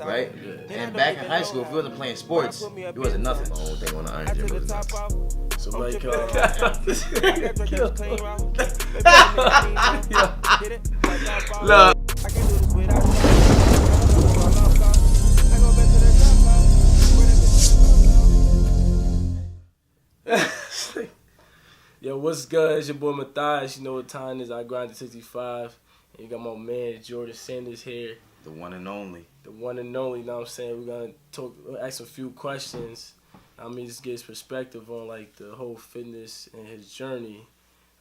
right? And back in high school, if you wasn't playing sports, you wasn't nothing. The whole thing on the Iron Gym was nuts. So like, Look. yo, what's good? It's your boy Matthias. You know what time it is. I grind to 65. And you got my man Jordan Sanders here. The one and only. The one and only, you know what I'm saying? We're going to ask a few questions. I mean, just get his perspective on, like, the whole fitness and his journey.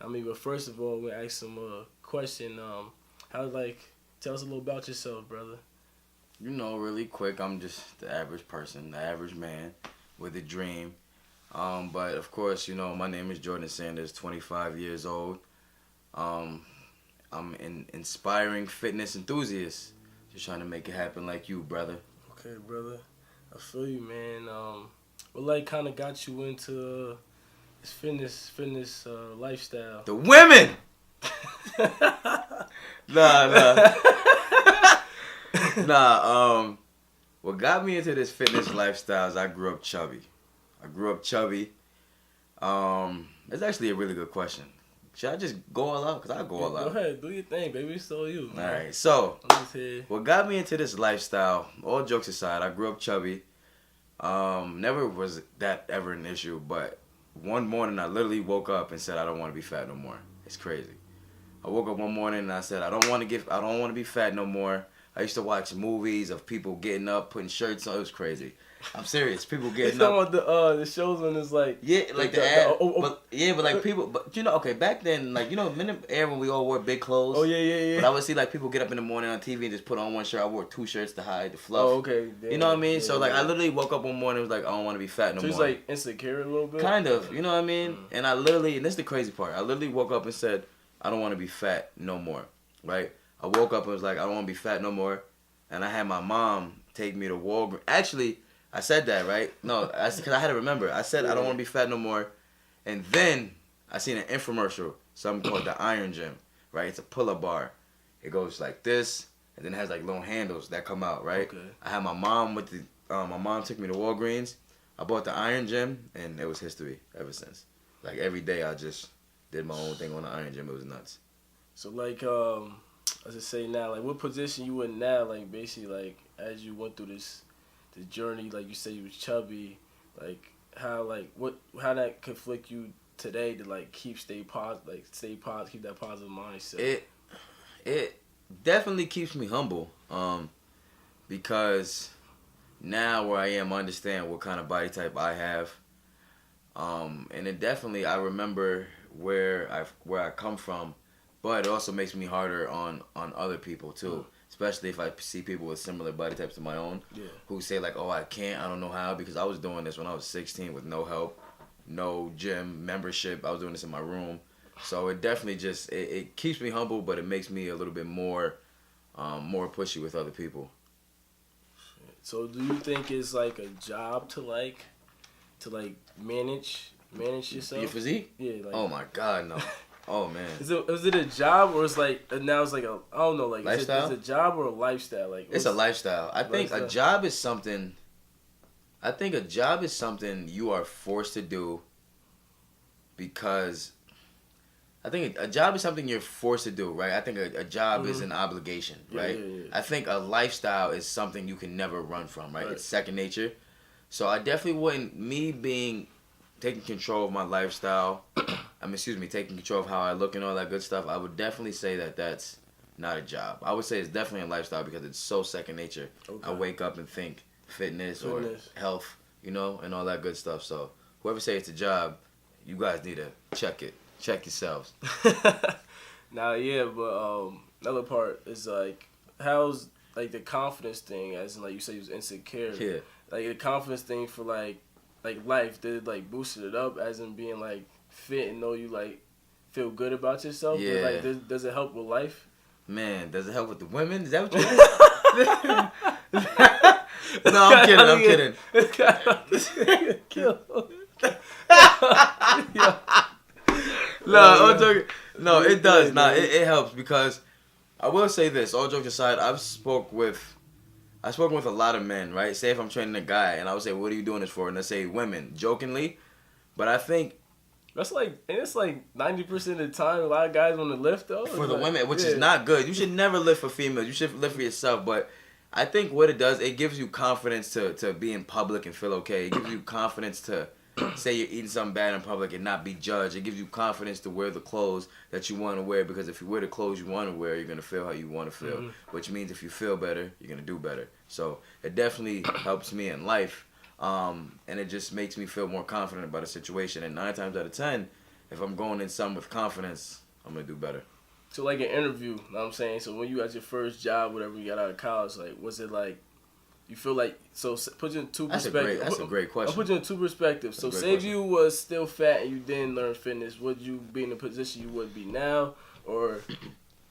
I mean, but first of all, we're going to ask him a question. Tell us a little about yourself, brother. You know, really quick, I'm just the average person, the average man with a dream. But, of course, you know, my name is Jordan Sanders, 25 years old. I'm an inspiring fitness enthusiast. Just trying to make it happen like you, brother. Okay, brother. I feel you, man. What, like, kind of got you into this fitness lifestyle? The women! Nah. What got me into this fitness lifestyle is I grew up chubby. It's actually a really good question. Should I just go all out? Because I go all out. Go ahead. Do your thing, baby. It's all you. All right. So, I'm just here. what got me into this lifestyle, all jokes aside, I grew up chubby. Never was that ever an issue, but one morning I literally woke up and said, I don't want to be fat no more. It's crazy. I woke up one morning and I said, I don't want to be fat no more. I used to watch movies of people getting up, putting shirts on. It was crazy. I'm serious. People getting up. The shows when it's like people. But you know, okay, back then, like, you know, in the era when we all wore big clothes. Oh yeah. But I would see like people get up in the morning on TV and just put on one shirt. I wore two shirts to hide the fluff. Oh, okay. You know what I mean? So like I literally woke up one morning and was like, I don't want to be fat no more. So it's like insecure a little bit. Kind of. You know what I mean? And I literally, and this is the crazy part. I literally woke up and said, I don't want to be fat no more. Right? I woke up and was like, I don't want to be fat no more. And I had my mom take me to Walgreens. Actually, I said that, right? No, because I had to remember. I said I don't want to be fat no more. And then I seen an infomercial, something called the Iron Gym, right? It's a pull-up bar. It goes like this, and then it has like little handles that come out, right? Okay. I had my mom my mom took me to Walgreens. I bought the Iron Gym, and it was history ever since. Like every day, I just did my own thing on the Iron Gym. It was nuts. So like, as I say now, like what position you in now? Like basically, like as you went through this journey, like you said you was chubby, like how that conflict you today to like stay positive, keep that positive mindset. It definitely keeps me humble, because now where I am, I understand what kind of body type I have, and it definitely, I remember where I come from, but it also makes me harder on other people too. Especially if I see people with similar body types to my own, who say like, oh, I don't know how, because I was doing this when I was 16 with no help, no gym membership. I was doing this in my room. So it definitely just, it keeps me humble, but it makes me a little bit more pushy with other people. So do you think it's like a job to manage yourself? Your physique? Yeah. Like, oh my God, no. Oh man. Is it a job, or it's like now it's like a, I don't know, like lifestyle? Is it a job or a lifestyle? Like it's a lifestyle. I think a job is something you are forced to do, because I think a job is something you're forced to do, right? I think a job is an obligation, right? Yeah. I think a lifestyle is something you can never run from, right? It's second nature. So I definitely wouldn't, taking control of my lifestyle, taking control of how I look and all that good stuff, I would definitely say that that's not a job. I would say it's definitely a lifestyle because it's so second nature. Okay. I wake up and think fitness or health, and all that good stuff. So whoever say it's a job, you guys need to check it. Check yourselves. Now, yeah, but another part is like, how's like the confidence thing, as in like you said you was insecure. Yeah. Like the confidence thing for like life, did it like boosted it up, as in being like fit and know you like feel good about yourself? Yeah. Like does it help with life? Man, does it help with the women? Is that what you No, I'm kidding. No, I'm joking. No, it does. It helps, because I will say this, all jokes aside, I've spoke with I've spoken with a lot of men, right? Say if I'm training a guy, and I would say, "What are you doing this for?" And they say women, jokingly, but I think That's like, and it's like 90% of the time, a lot of guys want to lift though. for the like, women, which is not good. You should never live for females. You should live for yourself. But I think what it does, it gives you confidence to be in public and feel okay. It gives you confidence to say you're eating something bad in public and not be judged. It gives you confidence to wear the clothes that you want to wear, because if you wear the clothes you want to wear, you're going to feel how you want to feel, which means if you feel better, you're going to do better. So it definitely helps me in life, and it just makes me feel more confident about a situation. And 9 times out of 10, if I'm going in something with confidence, I'm going to do better. So like an interview, know what I'm saying? So when you got your first job, whatever, you got out of college, like, was it like, you feel like, so put you in two perspectives. That's a great question. I'll put you in two perspectives. So say if you was still fat and you didn't learn fitness, would you be in the position you would be now? Or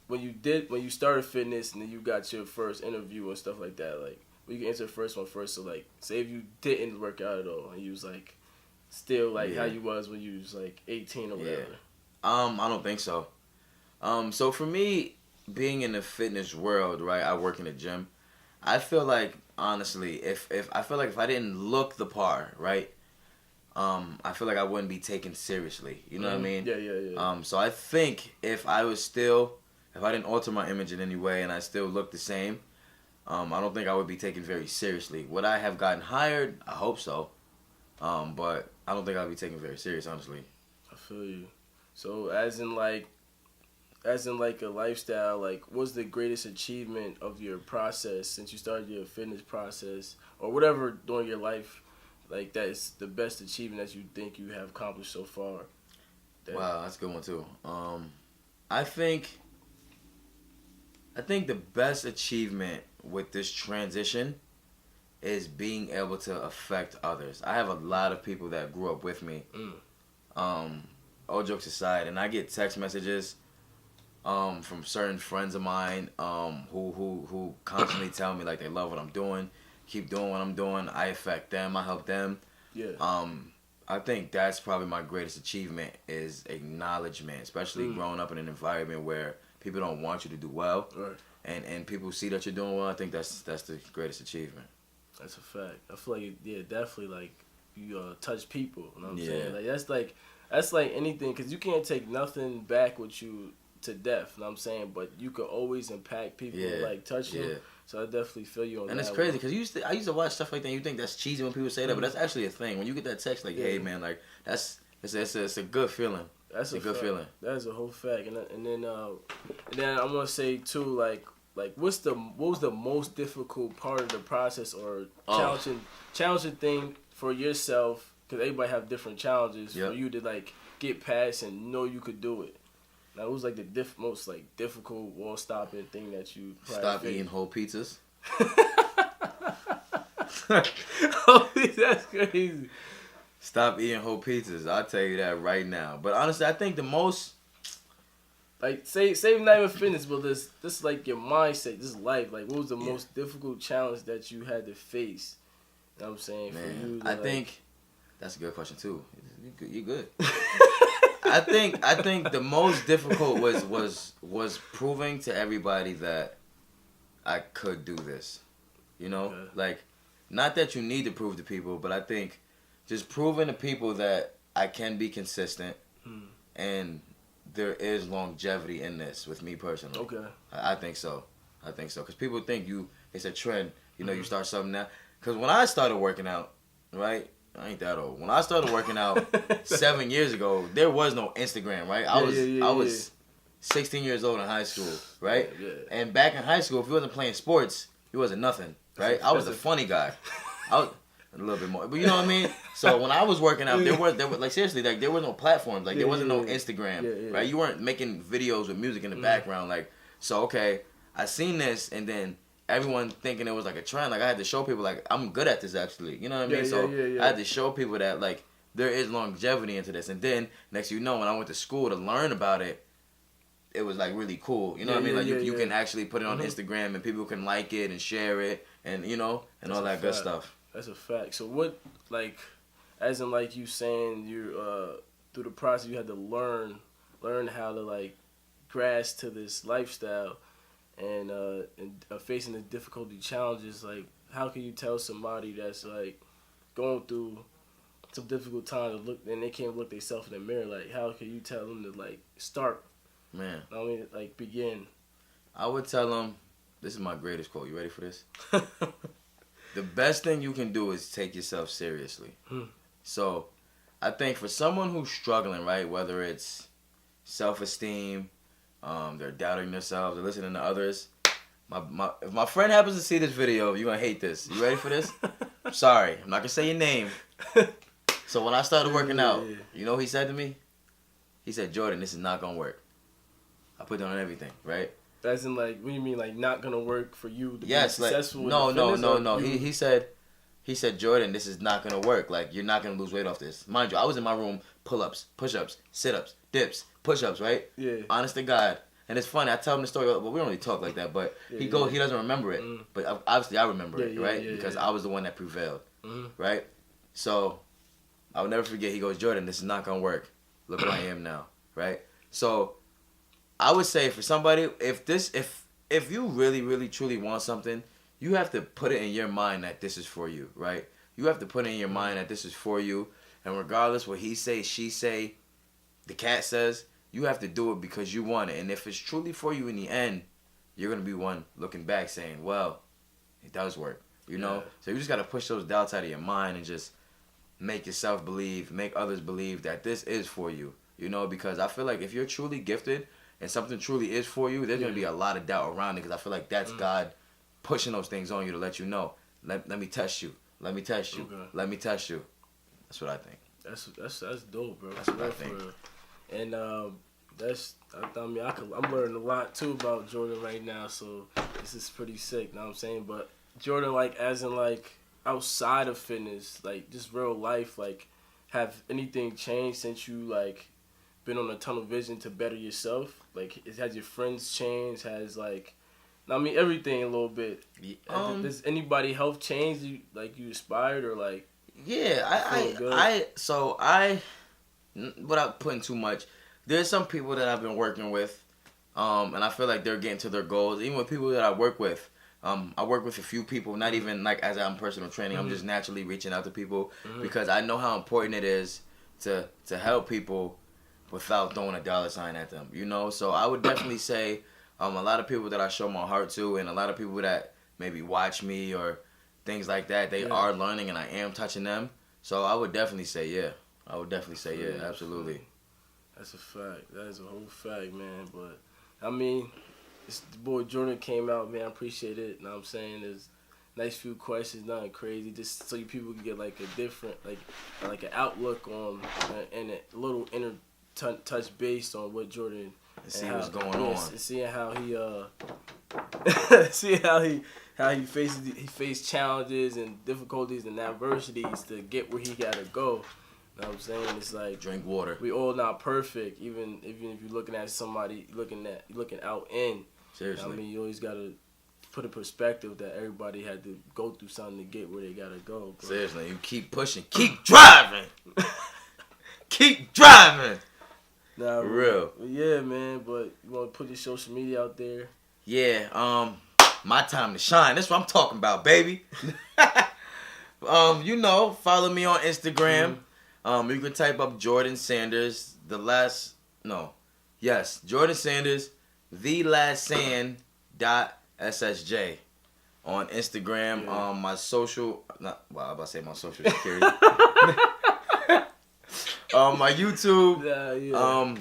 when you started fitness and then you got your first interview and stuff like that, like, well, you can answer the first one first. So like, say if you didn't work out at all and you was like, still like how you was when you was like 18 or whatever. I don't think so. So for me, being in the fitness world, right, I work in a gym. I feel like, honestly, if I didn't look the part, right, I feel like I wouldn't be taken seriously. You know what I mean? Yeah. So I think if I didn't alter my image in any way and I still looked the same, I don't think I would be taken very seriously. Would I have gotten hired? I hope so. But I don't think I'd be taken very serious, honestly. I feel you. So as in like a lifestyle, like, what's the greatest achievement of your process since you started your fitness process or whatever during your life, like, that is the best achievement that you think you have accomplished so far? Wow, that's a good one too. I think the best achievement with this transition is being able to affect others. I have a lot of people that grew up with me. All jokes aside, and I get text messages from certain friends of mine who constantly tell me like they love what I'm doing, keep doing what I'm doing. I affect them, I help them. I think that's probably my greatest achievement is acknowledgement, especially growing up in an environment where people don't want you to do well, and people see that you're doing well. I think that's the greatest achievement. That's a fact. I feel like definitely like you touch people. You know what I'm saying? Like that's like anything, because you can't take nothing back with you to death. You know what I'm saying? But you can always impact people, like touch them. So I definitely feel you on that. And it's crazy because I used to watch stuff like that. And you think that's cheesy when people say that, but that's actually a thing. When you get that text like, "Hey man, like it's a good feeling." That's a good feeling. That's a whole fact. And then I'm gonna say too, like what was the most difficult part of the process or challenging thing for yourself? Because everybody have different challenges for you to like get past and know you could do it. Now, it was like the most like difficult wall stopping thing that you stop eating whole pizzas. Oh, that's crazy. Stop eating whole pizzas. I'll tell you that right now. But honestly, I think the most, like, say not even fitness, but this is like your mindset, this life. Like, what was the most difficult challenge that you had to face? You know what I'm saying? Man, for you to, I think that's a good question too. You good? I think the most difficult was proving to everybody that I could do this. You know, like, not that you need to prove to people, but I think just proving to people that I can be consistent and there is longevity in this with me personally. Okay. I think so. Because people think it's a trend. You know, you start something now. Because when I started working out, right? I ain't that old. When I started working out 7 years ago, there was no Instagram, right? I was 16 years old in high school, right? And back in high school, if you wasn't playing sports, you wasn't nothing, right? I was a funny guy. I was a little bit more, but you know what I mean. So when I was working out, there were like, seriously, like, there were no platforms, like there wasn't no Instagram, right? You weren't making videos with music in the background, like. So okay, I seen this, and then everyone thinking it was like a trend. Like, I had to show people, like, I'm good at this actually. You know what I mean? So I had to show people that, like, there is longevity into this. And then next you know, when I went to school to learn about it, it was like really cool. You know what I mean? Like, you can actually put it on Instagram and people can like it and share it and, you know, and all that good stuff. That's a fact. So what, like, as in, like, you saying you through the process you had to learn how to, like, grasp to this lifestyle. and facing the difficulty challenges, like how can you tell somebody that's like going through some difficult times to look and they can't look themselves in the mirror, like how can you tell them to like start? Man, I mean, like begin. I would tell them, this is my greatest quote. You ready for this? The best thing you can do is take yourself seriously. So, I think for someone who's struggling, right, whether it's self-esteem, they're doubting themselves, they're listening to others. If my friend happens to see this video, you're gonna hate this. You ready for this? I'm sorry, I'm not gonna say your name. So when I started working out, you know what he said to me? He said, Jordan, this is not gonna work. I put down everything, right? As in, like, what do you mean, like, not gonna work for you to be successful? No. He said, Jordan, this is not gonna work. Like, you're not gonna lose weight off this. Mind you, I was in my room, pull-ups, push-ups, sit-ups, dips, push-ups, right? Yeah. Honest to God. And it's funny, I tell him the story, but we don't really talk like that. But he doesn't remember it. But obviously I remember it, right? Because I was the one that prevailed, right? So I will never forget, he goes, Jordan, this is not gonna work. Look where I am now, right? So I would say for somebody, if you really, really, truly want something, you have to put it in your mind that this is for you, right? You have to put it in your mind that this is for you. And regardless what he say, she say, the cat says, you have to do it because you want it. And if it's truly for you in the end, you're going to be one looking back saying, well, it does work, you know? So you just got to push those doubts out of your mind and just make yourself believe, make others believe that this is for you, you know? Because I feel like if you're truly gifted and something truly is for you, there's going to be a lot of doubt around it because I feel like that's God pushing those things on you to let you know. Let me test you. Let me test you. Okay. Let me test you. That's what I think. That's dope, bro. That's what I think. And I'm learning a lot too about Jordan right now, so this is pretty sick, know what I'm saying? But Jordan, like, as in, like, outside of fitness, like, just real life, like, have anything changed since you, like, been on a tunnel vision to better yourself? Like, has your friends changed? Has, like, I mean, everything a little bit. Does anybody health change? You, like, you inspired or, like, yeah, without putting too much, there's some people that I've been working with, and I feel like they're getting to their goals. Even with people that I work with, I work with a few people, not even like as I'm personal training. I'm just naturally reaching out to people because I know how important it is to help people without throwing a dollar sign at them, you know? So I would definitely say a lot of people that I show my heart to and a lot of people that maybe watch me or things like that, they are learning and I am touching them. So I would definitely say yeah. Absolutely. That's a fact. That is a whole fact, man. But, I mean, the boy Jordan came out, man. I appreciate it. You know what I'm saying? There's nice few questions, nothing crazy, just so you people can get, like, a different, like an outlook on and a little inner touch based on what Jordan and see what's going on. Seeing how he faced challenges and difficulties and adversities to get where he gotta go. You know what I'm saying? It's like drink water. We all not perfect, even if you're looking at somebody looking out in. Seriously. You know I mean, you always gotta put in perspective that everybody had to go through something to get where they gotta go. Bro. Seriously, you keep pushing, keep driving, keep driving. Nah, for real. Yeah, man. But you wanna put your social media out there? Yeah. My time to shine. That's what I'm talking about, baby. You know, follow me on Instagram. You can type up Jordan Sanders. Jordan Sanders, thelastSand.ssj on Instagram. Yeah. My social, I'm about to say my social security. My YouTube,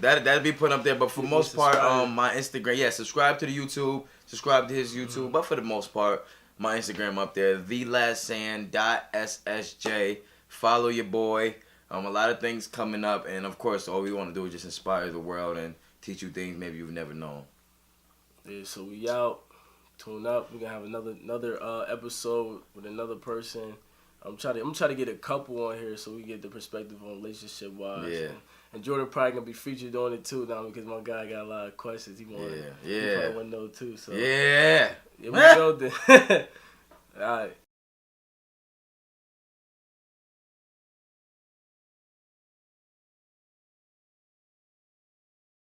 that'll be put up there. But for the most part, my Instagram, subscribe to the YouTube, subscribe to his YouTube. But for the most part, my Instagram up there, thelastSand.ssj. Follow your boy. A lot of things coming up, and of course, all we want to do is just inspire the world and teach you things maybe you've never known. Yeah, so we out. Tune up. We're gonna have another episode with another person. I'm trying to get a couple on here so we get the perspective on relationship wise. Yeah. And Jordan probably gonna be featured on it too now because my guy got a lot of questions. He probably want to know too. So yeah. We go then. All right.